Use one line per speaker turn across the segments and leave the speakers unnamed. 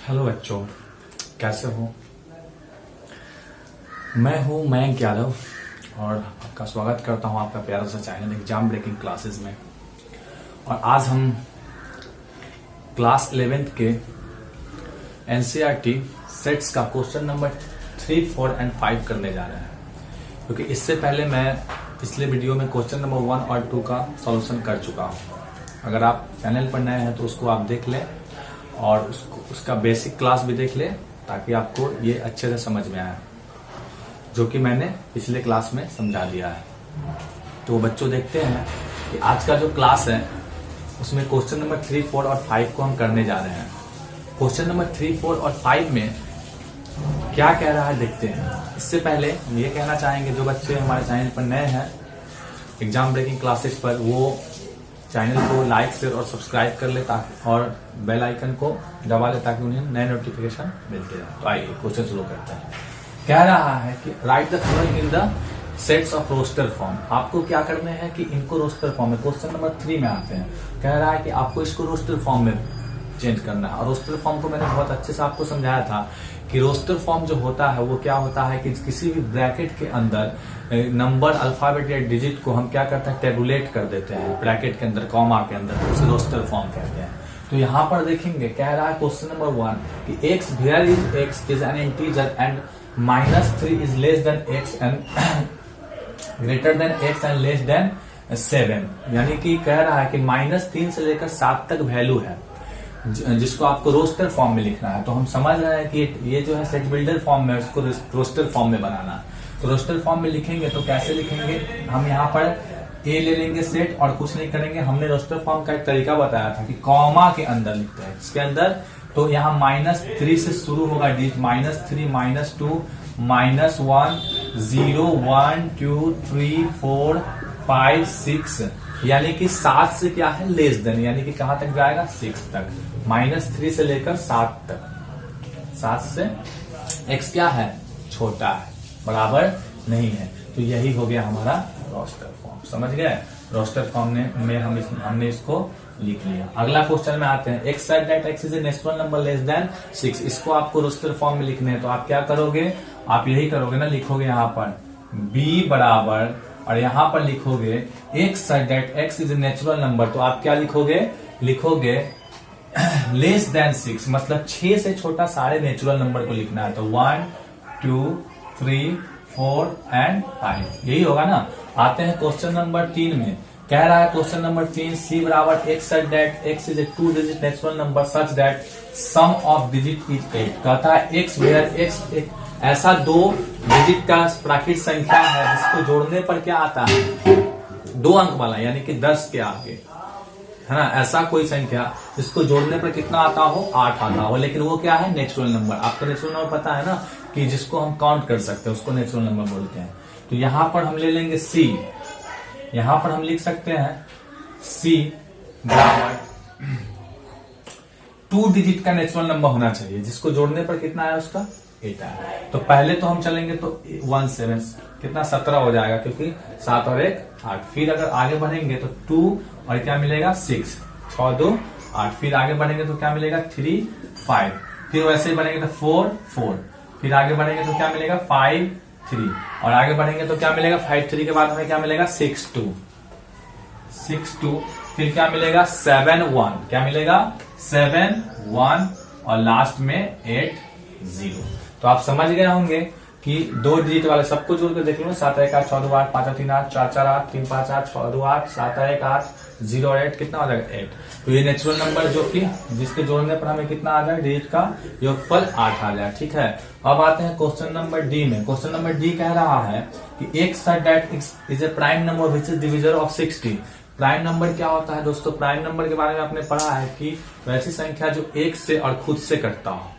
Hello बच्चों, कैसे हो। मैं हूं मयंक यादव और आपका स्वागत करता हूं आपका प्यारा सा चैनल एग्जाम ब्रेकिंग क्लासेस में। और आज हम क्लास 11th के एनसीईआरटी सेट्स का क्वेश्चन नंबर 3, 4 एंड 5 करने जा रहे हैं, क्योंकि इससे पहले मैं पिछले वीडियो में क्वेश्चन नंबर 1 और 2 का सॉल्यूशन कर चुका हूं। अगर आप चैनल पर नए हैं तो उसको आप देख लें और उसका बेसिक क्लास भी देख ले, ताकि आपको ये अच्छे से समझ में आए, जो कि मैंने पिछले क्लास में समझा दिया है। तो बच्चों देखते हैं कि आज का जो क्लास है उसमें क्वेश्चन नंबर 3, 4 और 5 को हम करने जा रहे हैं। क्वेश्चन नंबर 3, 4 और 5 में क्या कह रहा है देखते हैं। इससे पहले हम ये कहना चाहेंगे, जो बच्चे हमारे चैनल पर नए हैं एग्जाम ब्रेकिंग क्लासेस पर, वो चैनल को लाइक, शेयर और सब्सक्राइब कर ले और बेल आइकन को दबा ले, ताकि उन्हें नए नोटिफिकेशन मिलते रहे। तो आइए क्वेश्चन शुरू करते हैं। कह रहा है कि write the following in the sets of roster form. आपको क्या करने हैं कि इनको रोस्टर फॉर्म में, क्वेश्चन नंबर 3 में आते हैं। कह रहा है कि आपको इसको रोस्टर फॉर्म में चेंज करना है। और रोस्टर फॉर्म को मैंने बहुत अच्छे से आपको समझाया था कि रोस्टर फॉर्म जो होता है वो क्या होता है कि किसी भी ब्रैकेट के अंदर नंबर, अल्फाबेट या डिजिट को हम क्या करते हैं, टेबुलेट कर देते हैं ब्रैकेट के अंदर, कॉमा के अंदर, तो उसे रोस्टर फॉर्म कहते हैं। तो यहाँ पर देखेंगे, कह रहा है क्वेश्चन नंबर 1 कि x where is x is an integer and -3 is less than x and greater than x and less than 7। यानी कि कह रहा है कि -3 से लेकर 7 तक वैल्यू है, जिसको आपको रोस्टर फॉर्म में लिखना है। तो हम समझ रहे हैं कि ये जो है सेट बिल्डर फॉर्म में, उसको रोस्टर फॉर्म में बनाना है। तो रोस्टर फॉर्म में लिखेंगे तो कैसे लिखेंगे, हम यहाँ पर ए ले लेंगे सेट और कुछ नहीं करेंगे। हमने रोस्टर फॉर्म का एक तरीका बताया था कि कॉमा के अंदर लिखते हैं, इसके अंदर। तो यहाँ -3 से शुरू होगा डिजिट, -3, -2, -1, 0, 1, 2, 3, 4, 5, 6, यानी कि 7 से क्या है, लेस देन, यानी कि कहां तक जाएगा, 6 तक। -3 से लेकर 7 तक, 7 से x क्या है, छोटा है, बराबर नहीं है। तो यही हो गया हमारा रोस्टर फॉर्म। समझ गए, रोस्टर फॉर्म में हमने इसको लिख लिया। अगला क्वेश्चन में आते हैं। x said that x is a natural number less than 6। इसको आपको रोस्टर फॉर्म में लिखने हैं, तो आप क्या करोगे, आप यही करोगे ना, लिखोगे यहाँ पर b बराबर, और यहां पर लिखोगे x said that x is a natural number। तो आप क्या लिखोगे लेस देन 6, मतलब 6 से छोटा सारे नेचुरल नंबर को लिखना है। तो 1, 2, 3, 4 एंड 5, यही होगा ना। आते हैं क्वेश्चन नंबर 3 में। कह रहा है क्वेश्चन नंबर 3, c बराबर x said that x is a 2 digit natural number such that sum of digit is 8। कहता है x वेयर x एक ऐसा 2 डिजिट का प्राकृत संख्या है जिसको जोड़ने पर क्या आता है, 2 अंक वाला, यानी कि 10 के आगे, है ना। ऐसा कोई संख्या जिसको जोड़ने पर कितना आता हो, 8 आता हो, लेकिन वो क्या है, नेचुरल नंबर। आपको नेचुरल नंबर पता है ना, कि जिसको हम काउंट कर सकते हैं उसको नेचुरल नंबर बोलते हैं। तो यहां पर हम ले लेंगे c, यहां पर हम लिख सकते हैं c बराबर 2 डिजिट का नेचुरल नंबर होना चाहिए, जिसको जोड़ने पर कितना है, उसका 8 आया। तो पहले तो हम चलेंगे तो 1 7 कितना, 17 हो जाएगा, क्योंकि 7 और 1 8। फिर अगर आगे बढ़ेंगे तो 2 और क्या मिलेगा, 6, 6 2 8। फिर आगे बढ़ेंगे तो क्या मिलेगा, 3 5। फिर वैसे ही बढ़ेंगे तो 4 4। फिर आगे बढ़ेंगे तो क्या मिलेगा, 5 3। और आगे बढ़ेंगे तो क्या मिलेगा, 5 3 के बाद हमें क्या मिलेगा, 6 2 6 2। फिर क्या मिलेगा, 7 1, क्या मिलेगा, 7 1, और लास्ट में 8 0। तो आप समझ गए होंगे कि 2 डिजिट वाले सबको जोड़ कर देख लो, 7 1 8 6 2 8 5 3 8 4 4 8 3 5 8 6 2 8 7 1 8 0 और 8 कितना हो जाएगा, 8। तो ये नेचुरल नंबर जो कि जिसके जोड़ने पर हमें कितना आ जाए, डिजिट का योगफल 8 आ जाए। ठीक है, अब आते हैं क्वेश्चन नंबर डी में। क्वेश्चन नंबर डी कह रहा है कि x said that x is a prime number which is divisor of 60। Prime number क्या होता है दोस्तों, प्राइम नंबर के बारे में आपने पढ़ा है कि वैसी संख्या जो एक से और खुद से कटता हो,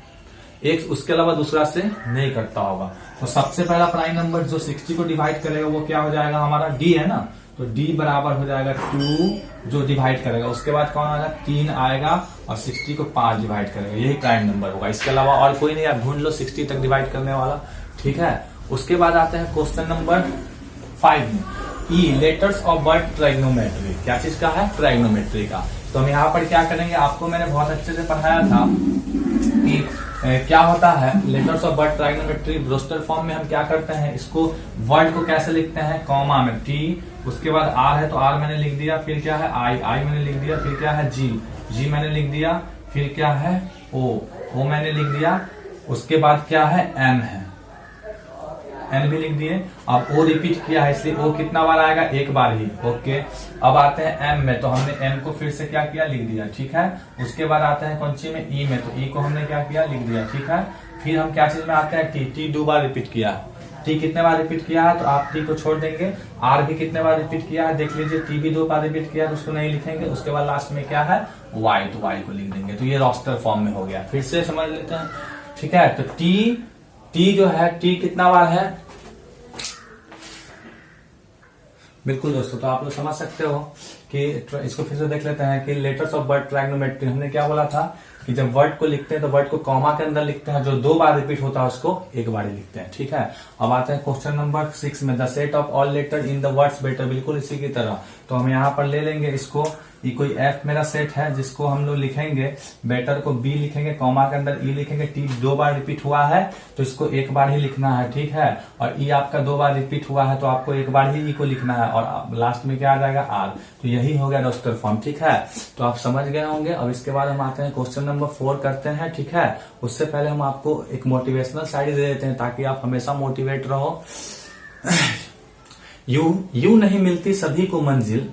एक उसके अलावा दूसरा से नहीं कटता होगा। तो सबसे पहला प्राइम नंबर जो 60 को डिवाइड करेगा वो क्या हो जाएगा, हमारा d है ना। तो d बराबर हो जाएगा 2 जो डिवाइड करेगा, उसके बाद कौन आएगा, 3 आएगा, और 60 को 5 डिवाइड करेगा, यही प्राइम नंबर होगा। इसके अलावा और कोई नहीं, आप ढूंढ लो 60 तक डिवाइड करने वाला। ठीक है, उसके बाद आते हैं क्वेश्चन नंबर 5 में। ई लेटर्स ऑफ वर्ड ट्राइग्नोमेट्री, क्या चीज का है, ट्राइग्नोमेट्री का। तो हम यहाँ पर क्या करेंगे, आपको मैंने बहुत अच्छे से पढ़ाया था कि क्या होता है letters of word trigonometry roster form में हम क्या करते हैं, इसको वर्ड को कैसे लिखते हैं, कॉमा में टी, उसके बाद आर है तो आर मैंने लिख दिया, फिर क्या है आई मैंने लिख दिया, फिर क्या है जी मैंने लिख दिया, फिर क्या है ओ मैंने लिख दिया, उसके बाद क्या है एन है, एन भी लिख दिए। अब ओ रिपीट किया है इसलिए ओ कितना बार आएगा, एक बार ही। ओके, अब आते हैं एम में, तो हमने एम को फिर से क्या किया, लिख दिया, ठीक है। उसके बाद आते हैं कौन सी में, ई में, तो ई को हमने क्या किया, लिख दिया, ठीक है। फिर हम क्या चीज में आते हैं, टी 2 बार रिपीट किया, टी कितने बार रिपीट किया है, तो आप टी को छोड़ देंगे। आर भी कितने बार रिपीट किया है देख लीजिए, टी भी 2 बार रिपीट किया है तो उसको नहीं लिखेंगे। उसके बाद लास्ट में क्या है वाई, तो वाई को लिख देंगे। तो ये रोस्टर फॉर्म में हो गया। फिर से समझ लेते हैं, ठीक है। तो टी जो है, टी कितना बार है, बिल्कुल दोस्तों, तो आप लोग समझ सकते हो कि इसको फिर से देख लेते हैं कि लेटर्स ऑफ वर्ड ट्राइगोनोमेट्री हमने क्या बोला था कि जब वर्ड को लिखते हैं तो वर्ड को कॉमा के अंदर लिखते हैं, जो 2 बार रिपीट होता है उसको एक बार ही लिखते हैं, ठीक है। अब आते हैं क्वेश्चन नंबर 6 में, the set of all letter in the words better, बिल्कुल इसी की तरह। तो हम यहाँ पर ले लेंगे इसको, ये कोई एफ मेरा सेट है जिसको हम लोग लिखेंगे, बेटर को बी लिखेंगे, कॉमा के अंदर ई लिखेंगे, टी 2 बार रिपीट हुआ है तो इसको एक बार ही लिखना है, ठीक है। और ई आपका 2 बार रिपीट हुआ है तो आपको एक बार ही ई को लिखना है, और लास्ट में क्या आ जाएगा आर। तो यही हो गया रोस्टर फॉर्म, ठीक है। तो आप समझ गए होंगे। अब इसके बाद हम आते हैं क्वेश्चन नंबर 4 करते हैं, ठीक है। उससे पहले हम आपको एक मोटिवेशनल साइड दे देते हैं ताकि आप हमेशा मोटिवेट रहो। यू नहीं मिलती सभी को मंजिल,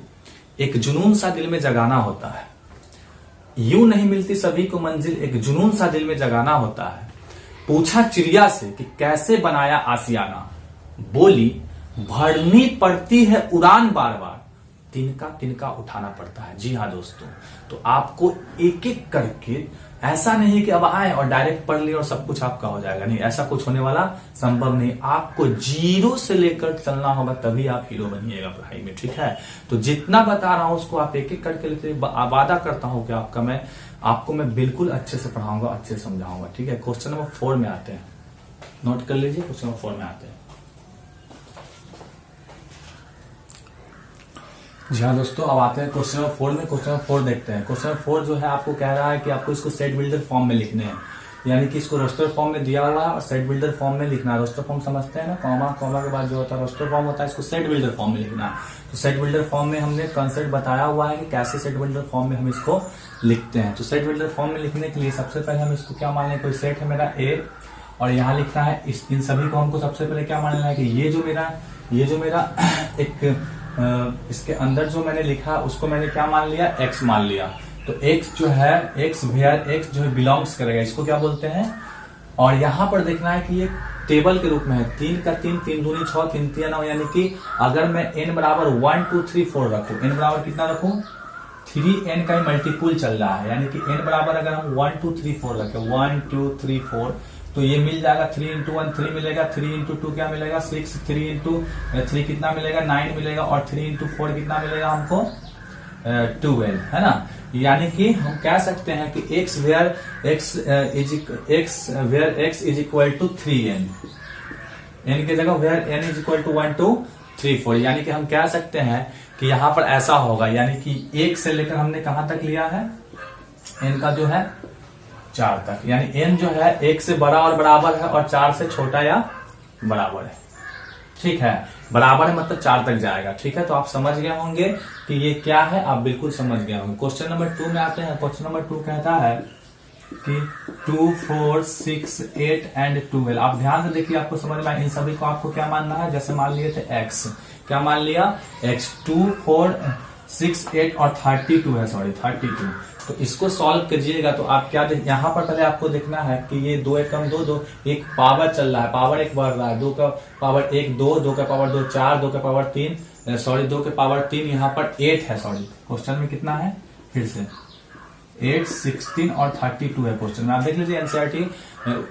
एक जुनून सा दिल में जगाना होता है। यूं नहीं मिलती सभी को मंजिल, एक जुनून सा दिल में जगाना होता है। पूछा चिड़िया से कि कैसे बनाया आसियाना, बोली भरनी पड़ती है उड़ान बार बार, तिनका तिनका उठाना पड़ता है। जी हाँ दोस्तों, तो आपको एक एक करके, ऐसा नहीं कि अब आए और डायरेक्ट पढ़ लिया और सब कुछ आपका हो जाएगा, नहीं, ऐसा कुछ होने वाला संभव नहीं। आपको 0 से लेकर चलना होगा, तभी आप हीरो बनिएगा पढ़ाई में, ठीक है। तो जितना बता रहा हूं उसको आप एक एक करके लेते, वादा करता हूं कि आपको मैं बिल्कुल अच्छे से पढ़ाऊंगा, अच्छे से समझाऊंगा, ठीक है। क्वेश्चन नंबर 4 में आते हैं, नोट कर लीजिए, क्वेश्चन नंबर 4 में आते हैं। जी हाँ दोस्तों, अब आते हैं क्वेश्चन नंबर 4 में। क्वेश्चन नंबर 4 देखते हैं। क्वेश्चन नंबर 4 जो है आपको कह रहा है कि आपको इसको सेट बिल्डर फॉर्म में लिखने हैं, यानी कि इसको रोस्टर फॉर्म में दिया हुआ है और सेट बिल्डर फॉर्म में लिखना है। रोस्टर फॉर्म समझते हैं ना, कॉमा के बाद जो होता है रोस्टर फॉर्म होता है, इसको सेट बिल्डर फॉर्म में लिखना है। तो सेट बिल्डर फॉर्म में हमने कंसेप्ट बताया हुआ है कि कैसे सेट बिल्डर फॉर्म में हम इसको लिखते हैं। तो सेट बिल्डर फॉर्म में लिखने के लिए सबसे पहले हम इसको क्या मान लें, कोई सेट है मेरा ए और यहाँ लिखना है इन सभी को हमको सबसे पहले क्या मान लेना है कि ये जो मेरा एक इसके अंदर जो मैंने लिखा उसको मैंने क्या मान लिया, एक्स मान लिया। तो एक्स जो है, एक्स वेयर एक्स जो है बिलोंग्स करेगा, इसको क्या बोलते हैं। और यहाँ पर देखना है कि ये टेबल के रूप में है, 3 का 3, 3 दूनी 6, 3 3 9, यानी कि अगर मैं n बराबर 1 2 3 4 रखूं, n बराबर कितना रखूं, 3n का ही मल्टीपुल चल रहा है, यानी कि n बराबर अगर हम 1 2 3 4 रखें, 1 2 3 4, तो ये मिल जाएगा 3 इंटू 1 3 मिलेगा, 3 इंटू 2 क्या मिलेगा 6, 3 इंटू 3 कितना मिलेगा 9 मिलेगा, और 3 इंटू 4 कितना मिलेगा हमको 12, है ना। यानी कि हम कह सकते हैं कि x where x is equal to 3n, n की जगह where n is equal to 1 2 3 4, यानी कि हम कह सकते हैं कि यहां पर ऐसा होगा, यानी कि 1 से लेकर हमने कहां तक लिया है, n का जो है 4 तक, यानी n जो है 1 से बड़ा और बराबर है और 4 से छोटा या बराबर है, ठीक है। बराबर है मतलब 4 तक जाएगा, ठीक है। तो आप समझ गए होंगे कि ये क्या है, आप बिल्कुल समझ गए होंगे। क्वेश्चन नंबर 2 में आते हैं। क्वेश्चन नंबर 2 कहता है कि 2 4 6 8 एंड 12। आप ध्यान से देखिए, आपको समझ में आए, इन सभी को आपको क्या मानना है, जैसे मान लिए थे x, क्या मान लिया x, 2 4 6 8 और 32 है, सॉरी 32। तो इसको सॉल्व कीजिएगा तो आप क्या यहाँ पर पहले आपको देखना है कि ये 2 1 कम 2 2, एक पावर चल रहा है, पावर 1 बढ़ रहा है, 2 का पावर 1 2, 2 का पावर 2 4, 2 का पावर 3, सॉरी 2 के पावर 3, यहाँ पर 8 है, सॉरी क्वेश्चन में कितना है, फिर से 8 16 और 32 है क्वेश्चन में। आप देख लीजिए एनसीईआरटी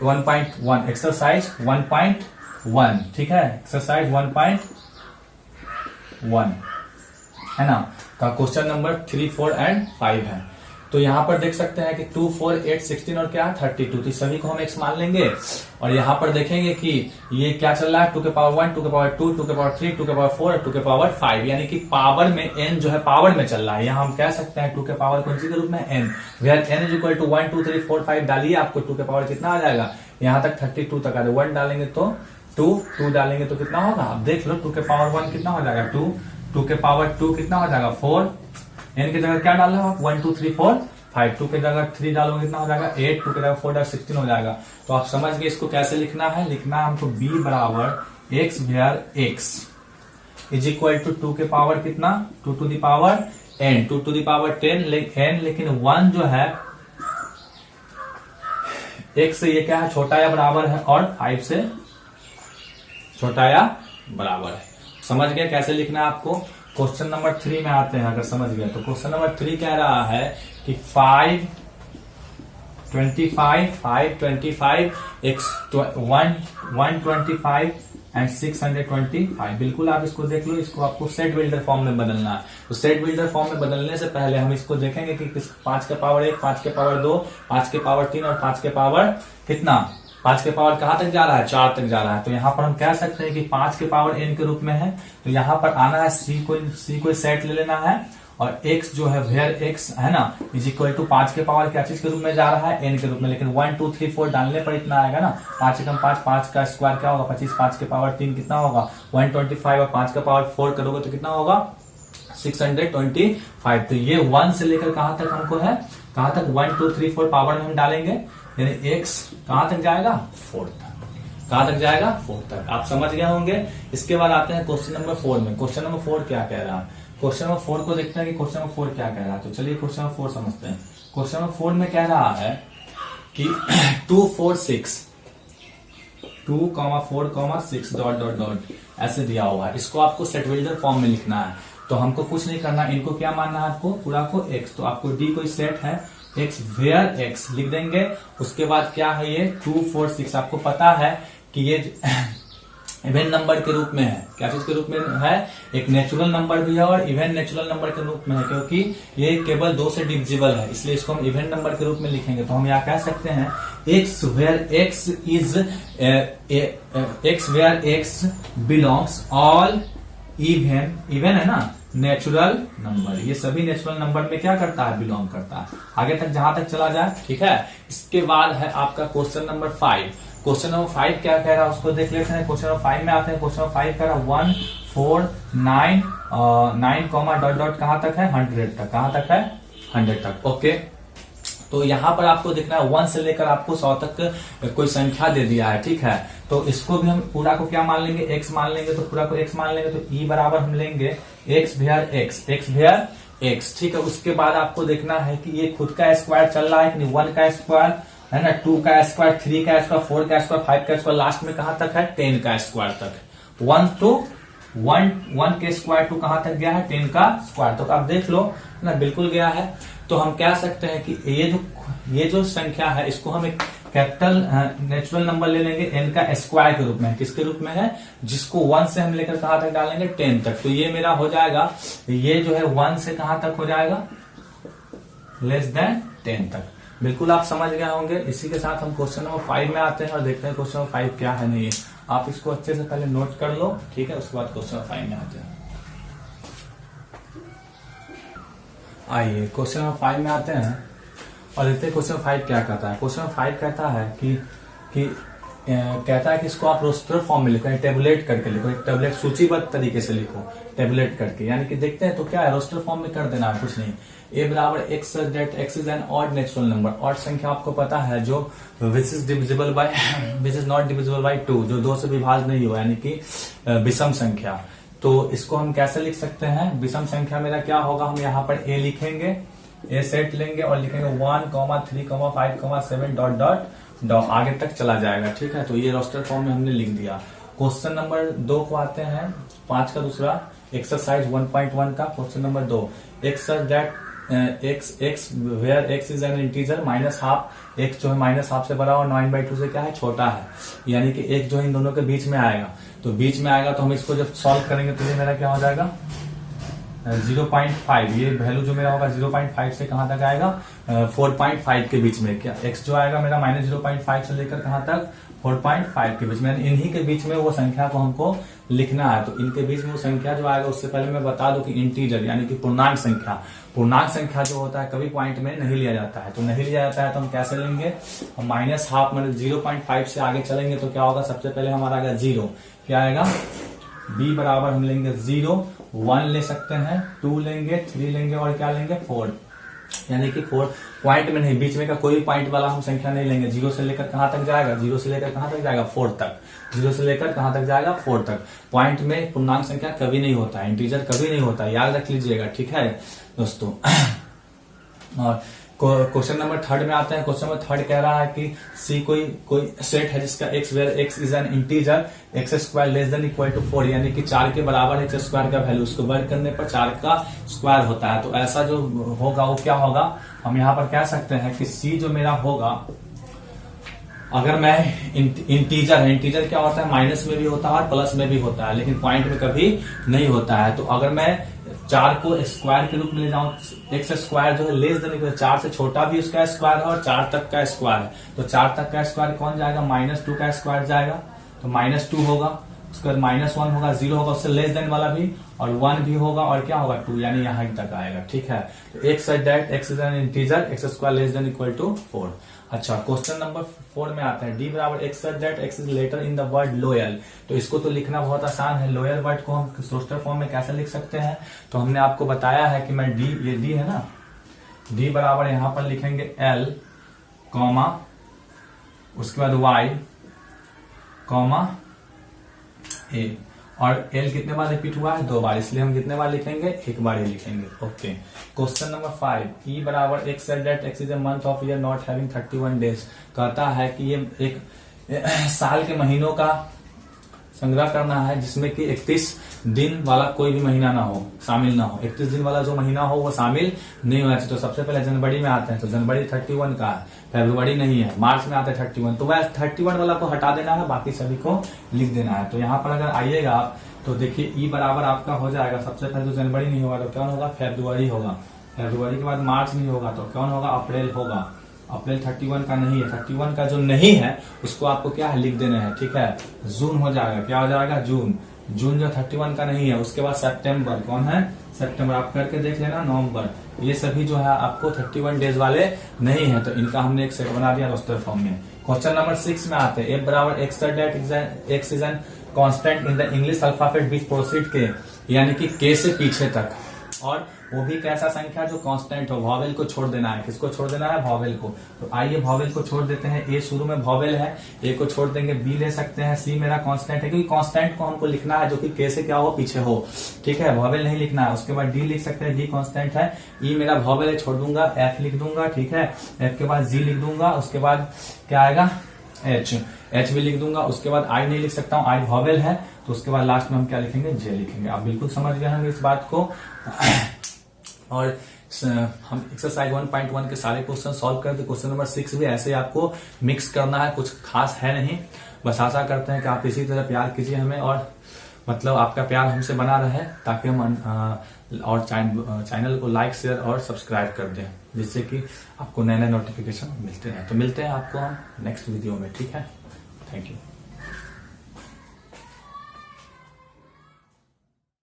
1.1 एक्सरसाइज 1.1, ठीक है, एक्सरसाइज 1.1 है ना, का क्वेश्चन नंबर 3 4 एंड 5 है। तो यहाँ पर देख सकते हैं कि 2, 4, 8, 16 और क्या 32, तो सभी को हम x मान लेंगे। और यहाँ पर देखेंगे कि ये क्या चल रहा है, 2 के पावर 1, 2 के पावर 2, 2 के पावर 3, 2 के पावर 4 और 2 के पावर 5, यानी कि पावर में n जो है पावर में चल रहा है। यहाँ हम कह सकते हैं 2 के पावर कौन सी के रूप में n, where n is equal to 1, 2, 3, 4, 5 डालिए, आपको 2 के पावर कितना आ जाएगा, यहाँ तक 32 तक आ जाएगा। 1 डालेंगे तो 2 डालेंगे तो कितना होगा, अब देख लो 2 के पावर 1 कितना हो जाएगा 2, 2 के पावर 2 कितना हो जाएगा 4, n की जगह क्या डाल रहे हो आप 1, 2, 3, 4, 5, 2 के जगह 3 डालोगे कितना हो जाएगा 8, 2 के जगह 4 डाल 16 हो जाएगा। तो आप समझ गए इसको कैसे लिखना है, लिखना है हमको b बराबर x where x is equal to 2 के पावर कितना 2 to the power n, 2 to the power 10 n, लेकिन 1 जो है x से ये क्या है छोटा या बराबर है और 5 से छोटा या बराबर है। समझ गए कैसे लिखना है आपको। क्वेश्चन नंबर 3 में आते हैं, अगर समझ गए तो क्वेश्चन नंबर 3 कह रहा है कि 5, 25 x 125 एंड 625। बिल्कुल आप इसको देख लो, इसको आपको सेट बिल्डर फॉर्म में बदलना है। तो सेट बिल्डर फॉर्म में बदलने से पहले हम इसको देखेंगे कि 5 के पावर 1, 5 के पावर 2, 5 के पावर 3 और 5 के पावर कितना, 5 के पावर कहां तक जा रहा है 4 तक जा रहा है। तो यहाँ पर हम कह सकते हैं कि 5 के पावर n के रूप में है, तो यहाँ पर आना है c को सेट ले लेना है, और x जो है वेयर x है ना इज इक्वल टू 5 के पावर क्या चीज के रूप में जा रहा है n के रूप में, लेकिन 1, 2, 3, 4 डालने पर इतना आएगा ना, 5 एकम 5, 5 का स्क्वायर क्या होगा 25, 5 के पावर 3 कितना होगा 125 और 5 का पावर 4 करोगे तो कितना होगा 625। तो ये 1 से लेकर कहां तक हमको है, कहां तक 1, 2, 3, 4 पावर में हम डालेंगे, यानी x कहां तक जाएगा 4 तक, कहां तक जाएगा 4 तक। आप समझ गए होंगे। इसके बाद आते हैं क्वेश्चन नंबर 4 में। क्वेश्चन नंबर 4 क्या कह रहा है, क्वेश्चन नंबर 4 को देखते हैं कि क्वेश्चन नंबर 4 क्या कह रहा है। तो चलिए क्वेश्चन नंबर 4 समझते हैं। क्वेश्चन नंबर 4 में कह रहा है कि 2, 4, 6 2, 4, 6 डॉट डॉट डॉट ऐसे दिया हुआ है, इसको आपको सेट बिल्डर फॉर्म में लिखना है। तो हमको कुछ नहीं करना, इनको क्या मानना है आपको पूरा को x, तो आपको d कोई सेट है x वेयर x लिख देंगे। उसके बाद क्या है ये 2, 4, 6, आपको पता है कि ये इवेन नंबर के रूप में है, क्या चीज के रूप में है, एक नेचुरल नंबर भी है और इवेन नेचुरल नंबर के रूप में है, क्योंकि ये केवल 2 से डिविजिबल है, इसलिए इसको हम इवेन नंबर के रूप में लिखेंगे। तो हम यहाँ कह सकते हैं x where x is x where x belongs all even, even है ना नेचुरल नंबर, ये सभी नेचुरल नंबर में क्या करता है बिलोंग करता है, आगे तक जहां तक चला जाए, ठीक है। इसके बाद है आपका क्वेश्चन नंबर 5। क्वेश्चन नंबर 5 क्या कह रहा है उसको देख लेते हैं। क्वेश्चन नंबर 5 में आते हैं। क्वेश्चन नंबर 5 कह रहा है 1, 4, 9 कॉमा डॉट डॉट कहां तक है 100 तक, कहां तक है 100 तक, ओके। तो यहाँ पर आपको देखना है 1 से लेकर आपको 100 तक कोई संख्या दे दिया है, ठीक है। तो इसको भी हम पूरा को क्या मान लेंगे x मान लेंगे, तो पूरा को x मान लेंगे, तो e बराबर हम लेंगे x वेयर x, ठीक है। उसके बाद आपको देखना है कि ये खुद का स्क्वायर चल रहा है कि नहीं, 1 का स्क्वायर है ना, 2 का स्क्वायर, 3 का स्क्वायर, 4 का स्क्वायर, 5 का स्क्वायर, लास्ट में कहां तक है 10 का स्क्वायर तक। 1 के स्क्वायर टू कहां तक गया है 10 का स्क्वायर, तो आप देख लो ना बिल्कुल गया है। तो हम कह सकते हैं कि ये जो संख्या है इसको हम एक कैपिटल नेचुरल नंबर ले लेंगे n का स्क्वायर के रूप में, किसके रूप में है, जिसको 1 से हम लेकर कहां तक डालेंगे 10 तक। तो ये मेरा हो जाएगा, ये जो है 1 से कहां तक हो जाएगा लेस देन 10 तक। बिल्कुल आप समझ गए होंगे। इसी के साथ हम क्वेश्चन नंबर 5 में आते हैं और देखते हैं क्वेश्चन नंबर 5 क्या है नहीं है। आप इसको अच्छे से पहले नोट कर लो, ठीक है। उसके बाद क्वेश्चन नंबर 5 में आते हैं। आइए क्वेश्चन नंबर 5 में आते हैं और देखते हैं क्वेश्चन 5 क्या कहता है। क्वेश्चन 5 कहता है कि कहता है कि इसको आप रोस्टर फॉर्म में लिखो, टेबुलेट करके लिखो, एक टेबुलेट सूचीबद्ध तरीके से लिखो, टेबुलेट करके, यानी कि देखते हैं तो क्या है रोस्टर फॉर्म में कर देना है, कुछ नहीं। a बराबर x such that x is N odd natural number, odd संख्या आपको पता है जो which is divisible by which is not divisible by 2, जो 2 से विभाज्य नहीं हुआ, यानी कि विषम संख्या। तो इसको हम कैसे लिख सकते हैं, विषम संख्या मेरा क्या होगा, हम यहाँ पर a लिखेंगे, a सेट लेंगे और लिखेंगे 1, 3, 5, 7 डॉट डॉट डॉट, आगे तक चला जाएगा, ठीक है। तो ये रोस्टर फॉर्म में हमने लिख दिया। क्वेश्चन नंबर 2 को आते हैं, 5 का दूसरा एक्सरसाइज 1.1 का question number 2। x such that x where x is an integer minus half, x जो है माइनस हाफ से बड़ा और 9/2 से क्या है छोटा है, यानी कि x जो है इन दोनों के बीच में आएगा। तो बीच में आएगा तो हम इसको जब सॉल्व करेंगे तो ये मेरा क्या हो जाएगा 0.5, ये वैल्यू जो मेरा होगा 0.5 से कहां तक आएगा 4.5 के बीच में। क्या x जो आएगा मेरा माइनस 0.5 से लेकर कहां तक 4.5 के बीच में, इन्हीं के बीच में वो संख्या को हमको लिखना है। तो इनके बीच में वो संख्या जो आएगा, उससे पहले मैं बता दूं कि इंटीजर यानी कि पूर्णांक संख्या, पूर्णांक संख्या जो होता है कभी पॉइंट में नहीं लिया जाता है। तो नहीं लिया जाता है तो हम कैसे लेंगे, हम -12 मतलब 0.5 से आगे चलेंगे तो क्या होगा, सबसे पहले हमारा आएगा 0, क्या आएगा b बराबर हम लेंगे 0, 1 ले सकते हैं, 2 लेंगे, 3 लेंगे और क्या लेंगे 4, यानी कि 4 पॉइंट में नहीं, बीच में का कोई पॉइंट वाला हम संख्या नहीं लेंगे। 0 से लेकर कहां तक जाएगा, 0 से लेकर कहां तक जाएगा 4 तक, 0 से लेकर कहां तक जाएगा 4 तक। पॉइंट में पूर्णांक संख्या कभी नहीं होता है, इंटीजर कभी नहीं होता है, याद रख लीजिएगा, ठीक है दोस्तों। और क्वेश्चन नंबर 3 में आते हैं। क्वेश्चन नंबर 3 कह रहा है कि सी कोई सेट है जिसका x where x is an integer x square less than equal to 4, यानी कि 4 के बराबर x स्क्वायर का वैल्यू, उसको वर्ग करने पर 4 का स्क्वायर होता है। तो ऐसा जो होगा वो क्या होगा, हम यहाँ पर कह सकते हैं कि c जो मेरा होगा, अगर मैं इंटीजर है, इंटीजर क्या होता है माइनस में भी होता है और प्लस में भी होता है, लेकिन पॉइंट में कभी नहीं होता है। तो अगर मैं 4 को स्क्वायर के रूप में ले जाऊं, x स्क्वायर जो है लेस देन इक्वल 4 से छोटा भी उसका स्क्वायर है और 4 तक का स्क्वायर है, तो 4 तक का स्क्वायर कौन जाएगा, -2 का स्क्वायर जाएगा, तो -2 होगा, उसके बाद -1 होगा, 0 होगा, उससे लेस देन वाला भी, और 1 भी होगा, और क्या होगा 2, यानी यहां तक आएगा, ठीक है। तो x said that x is an integer x square less than equal to 4। अच्छा, क्वेश्चन नंबर 4 में आता है, d बराबर x said that x is later in the word loyal। तो इसको तो लिखना बहुत आसान है, लोअर वर्ड को हम सोस्टर फॉर्म में कैसे लिख सकते हैं, तो हमने आपको बताया है कि मैं d, ये d है ना, d बराबर यहां पर लिखेंगे l कॉमा, उसके बाद y कॉमा a, और l कितने बार रिपीट हुआ है 2 बार, इसलिए हम कितने बार लिखेंगे 1 बार ही लिखेंगे। ओके, क्वेश्चन नंबर 5, e बराबर x said that x is a month of year not having 31 days। कहता है कि ये एक साल के महीनों का संग्रह करना है जिसमें कि 31 दिन वाला कोई भी महीना ना हो, शामिल ना हो। 31 दिन वाला जो महीना हो वो शामिल नहीं होना चाहिए। तो सबसे पहले जनवरी में आते हैं, तो जनवरी 31 का है, फरवरी नहीं है, मार्च में आता है 31, तो वह 31 वाला को हटा देना है, बाकी सभी को लिख देना है। तो यहाँ पर अगर आइएगा आप तो देखिए ई बराबर आपका हो जाएगा, सबसे पहले तो जनवरी नहीं होगा तो कौन होगा, फरवरी होगा, फरवरी के बाद मार्च नहीं होगा तो कौन होगा, अप्रैल होगा, अप्रैल 31 का नहीं है, 31 का जो नहीं है उसको आपको क्या है लिख देना है, ठीक है। जून हो जाएगा, क्या हो जाएगा जून, जून जो 31 का नहीं है, उसके बाद सितंबर, कौन है सितंबर, आप करके देख लेना, नवंबर, ये सभी जो है आपको 31 डेज वाले नहीं है, तो इनका हमने एक सेट बना दिया रोस्टर फॉर्म में। क्वेश्चन नंबर 6 में आते हैं, f बराबर x x is N constant in the English alphabet which proceed के, यानी कि k से पीछे तक, और वो भी कैसा संख्या जो कांस्टेंट हो, वॉवेल को छोड़ देना है, किसको छोड़ देना है, वॉवेल को। तो आइए वॉवेल को छोड़ देते हैं, ए शुरू में वॉवेल है, ए को छोड़ देंगे, बी ले सकते हैं, सी मेरा कांस्टेंट है, क्योंकि कांस्टेंट को हमको लिखना है जो कि के से क्या हो पीछे हो, ठीक है, वॉवेल नहीं लिखना है। उसके बाद डी लिख सकते हैं, डी कांस्टेंट है, ई मेरा वॉवेल है, छोड़ दूंगा, एफ लिख दूंगा, ठीक है, एफ के बाद जी लिख दूंगा, उसके बाद क्या आएगा एच, एच भी लिख दूंगा, उसके बाद आई नहीं लिख सकता हूँ, आई वॉवेल है, तो उसके बाद लास्ट में हम क्या लिखेंगे, जे लिखेंगे। आप बिल्कुल समझ गए होंगे इस बात को। और हम एक्सरसाइज 1.1 के सारे क्वेश्चन सॉल्व करते, क्वेश्चन नंबर 6 भी ऐसे आपको मिक्स करना है, कुछ खास है नहीं, बस आशा करते हैं कि आप इसी तरह प्यार कीजिए हमें, और मतलब आपका प्यार हमसे बना रहे, ताकि हम और चैनल को लाइक शेयर और सब्सक्राइब कर दें, जिससे कि आपको नए नए नोटिफिकेशन मिलते हैं। तो मिलते हैं आपको हम नेक्स्ट वीडियो में, ठीक है, थैंक यू।